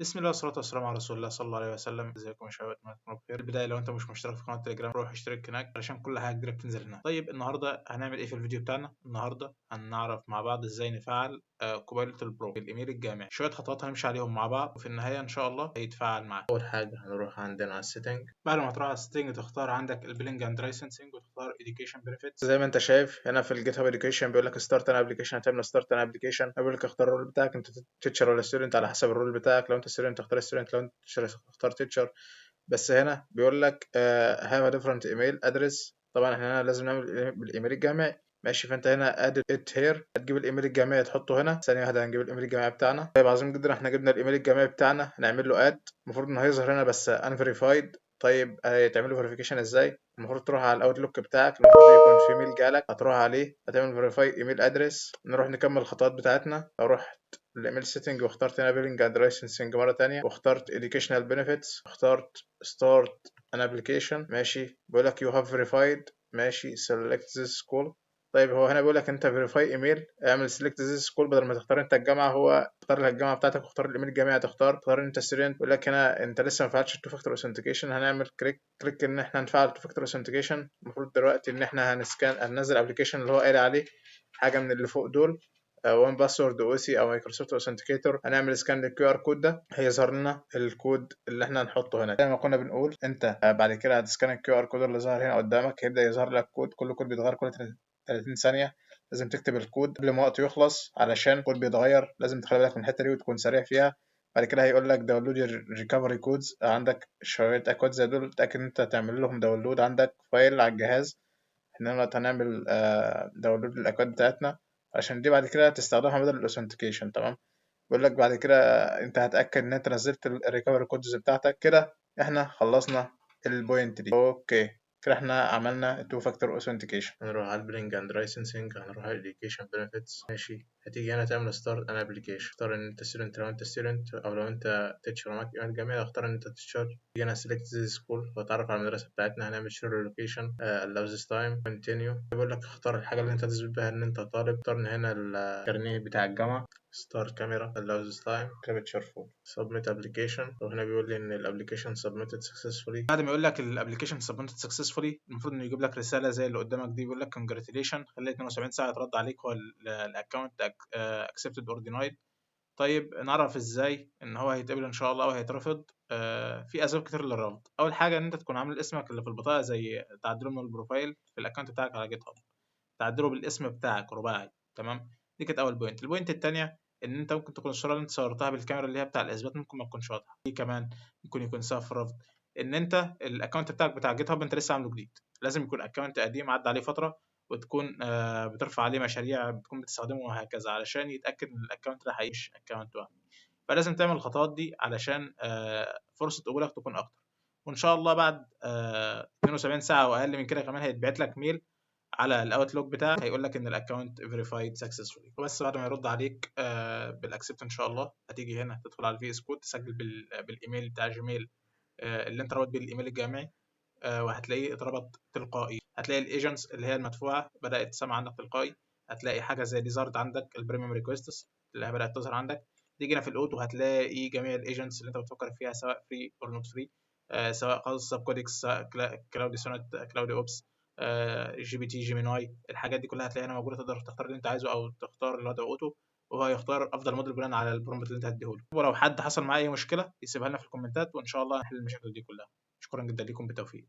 بسم الله والصلاة والسلام على رسول الله صلى الله عليه وسلم. ازيكم يا شباب؟ اتمنى تكونوا بخير. البداية لو انت مش مشترك في قناة تليجرام روح اشترك هناك علشان كل حاجة جديدة بتنزل هناك. طيب النهاردة هنعمل ايه في الفيديو بتاعنا؟ النهاردة هنعرف مع بعض ازاي نفعل كوبايلوت البرو بالايميل الجامعي. شوية خطوات هنمشي عليهم مع بعض وفي النهاية ان شاء الله هيتفعل معاك. اول حاجة هنروح عندنا على السيتنج. بعد ما تروح على السيتنج تختار عندك البيلنج اند لايسنسنج وتختار education benefits. زي ما انت شايف هنا في الجيت هاب education بيقول لك ستارت ان ابلكيشن. هتعمل ستارت ان ابلكيشن بيقول لك اختار الرول بتاعك، انت تيتشر ولا ستودنت على حسب الرول بتاعك. لو انت ستودنت تختار ستودنت، لو انت تختار تيتشر. بس هنا بيقول لك have a different email address. طبعا احنا هنا لازم نعمل بالايميل الجامعي. ماشي، فانت هنا add it here، هتجيب الايميل الجامعي تحطه هنا. ثانيه واحده هنجيب الايميل الجامعي بتاعنا. طيب عظيم جدا، احنا جبنا الايميل الجامعي بتاعنا، هنعمل له add. المفروض انه هيظهر هنا بس unverified. طيب هتعمل له فيريفيكيشن ازاي؟ المفروض تروح على الاوتلوك بتاعك، المفروض يكون في ميل جالك، هتروح عليه هتعمل فيريفاي ايميل ادرس. نروح نكمل الخطوات بتاعتنا. اروح الايميل سيتنج واخترت هنا بيلنج اند لايسنسنج مره تانية، واخترت educational benefits، اخترت start an application. ماشي، بيقول لك you have verified. ماشي select this school. طيب هو هنا بيقول لك انت فيريفاي ايميل، اعمل سيلكت ذيس سكول بدل ما تختار انت الجامعه. هو اختار لك الجامعه بتاعتك واختار الايميل الجامعي تختار انت ستودنت. بيقول لك هنا انت لسه ما فعلتش التو فاكتور اوثنتيكيشن، هنعمل كليك ان احنا نفعل التو فاكتور اوثنتيكيشن. المفروض دلوقتي ان احنا هننزل ابلكيشن اللي هو قايل عليه حاجه من اللي فوق دول، وان باسورد او سي او مايكروسوفت اوثنتيكيتور. هنعمل سكان للكيو ار كود ده، هيظهر لنا الكود اللي احنا هنحطه هنا. زي ما كنا بنقول انت بعد كده هتسكان الكيو ار كود اللي ظهر هنا قدامك، هيبدا يظهر لك كود. كل كود بيتغير كل 30 ثانيه. لازم تكتب الكود قبل ما وقته يخلص علشان الكود بيتغير. لازم تخلي بالك من الحته دي وتكون سريع فيها. بعد كده هيقول لك داونلود ريكفري كودز. عندك شويه اكواد زي دول، تاكد ان انت تعمل لهم داونلود عندك فايل على الجهاز. احنا دلوقتي هنعمل داونلود للاكواد بتاعتنا عشان دي بعد كده تستخدمها بدل الاوثنتيكيشن. تمام، بيقول لك بعد كده انت هتاكد ان انت نزلت الريكفري كودز بتاعتك. كده احنا خلصنا البوينت دي. اوكي، كده احنا عملنا تو فاكتور اوثنتيكيشن. هنروح على البيلنج اند لايسنسنج، هنروح على education benefits. ماشي، هتيجي هنا تعمل ستارت ان ابلكيشن. اختار ان انت ستودنت لو انت ستودنت، او لو انت تيتشر معاك ايميل جامعي اختار ان انت تيتشر. تيجي هنا سيلكت ذا سكول وتعرف على المدرسه بتاعتنا. هنعمل شير لوكيشن allow this time continue. بيقول لك اختار الحاجه اللي انت تثبت بها ان انت طالب. اختار هنا الكارنيه بتاع الجامعه. ستارت كاميرا allow this time capture phone submit application. وهنا بيقول لي ان الابلكيشن submitted successfully. بعد ما يقول لك الابلكيشن submitted successfully المفروض انه يجيب لك رساله زي اللي قدامك دي، بيقول لك congratulation، خلي 72 ساعه يترد عليك هو الاكونت accepted or denied. طيب نعرف ازاي ان هو هيتقبل ان شاء الله او هيترفض؟ في اسباب كتير للرفض. اول حاجه ان انت تكون عامل اسمك اللي في البطاقه زي تعديله من البروفايل في الاكونت بتاعك على جيت هاب، تعدله بالاسم بتاعك رباعي. تمام، دي كانت اول بوينت. البوينت الثانيه ان انت ممكن تكون الصوره اللي انت صورتها بالكاميرا اللي هي بتاع الاثبات ممكن ما تكونش واضحه. دي كمان ممكن يكون سبب في الرفض. ان انت الاكونت بتاعك بتاع جيت هاب انت لسه عامله جديد، لازم يكون اكونت قديم عدى عليه فتره وتكون بترفع عليه مشاريع بتكون بتستخدمه وهكذا، علشان يتاكد ان الاكونت ده مش اكونت وهمي. فلازم تعمل الخطوات دي علشان فرصه قبولك تكون اكتر. وان شاء الله بعد 72 ساعه واقل من كده كمان هيتبعت لك ميل على الاوتلوك بتاعك، هيقول لك ان الاكونت فيريفايد سكسسفولي. وبس بعد ما يرد عليك بالاكسبت ان شاء الله هتيجي هنا تدخل على الفي اس كود، تسجل بالايميل بتاع جيميل اللي انت رابط بيه الايميل الجامعي، وهتلاقيه اتربط تلقائي. هتلاقي الايجنتس اللي هي المدفوعه بدات تسمع عندك تلقائي. هتلاقي حاجه زي ديزارد عندك البريميوم ريكويستس اللي هي بدات تظهر عندك. تيجي هنا في الاوتو هتلاقي جميع الايجنتس اللي انت بتفكر فيها سواء فري اور نوت فري، سواء خاصه بكودكس، سواء كلاودي سونت، كلاودي اوبس، جي بي تي، جيميناي. الحاجات دي كلها هتلاقيها هنا موجوده، تقدر تختار اللي انت عايزه او تختار اللي هو ده اوتو، وهو هيختار افضل موديل بناء على البرومبت اللي انت هتديهوله. ولو حد حصل معاه اي مشكله يسيبها لنا في الكومنتات وان شاء الله نحل المشاكل دي كلها. شكرا جدا لكم، بالتوفيق.